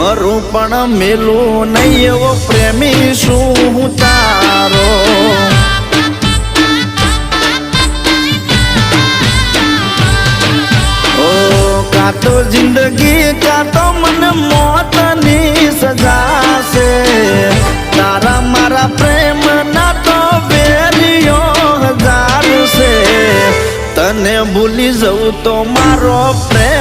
મરું પણ મેલું નહીં એવો પ્રેમી શું હું તારો ઓ કાતો જિંદગી કાતો મને મોતની સજા છે તારા મારા પ્રેમ ના તો બેરિયો હજાર છે તને ભૂલી જવું તો મારો પ્રેમ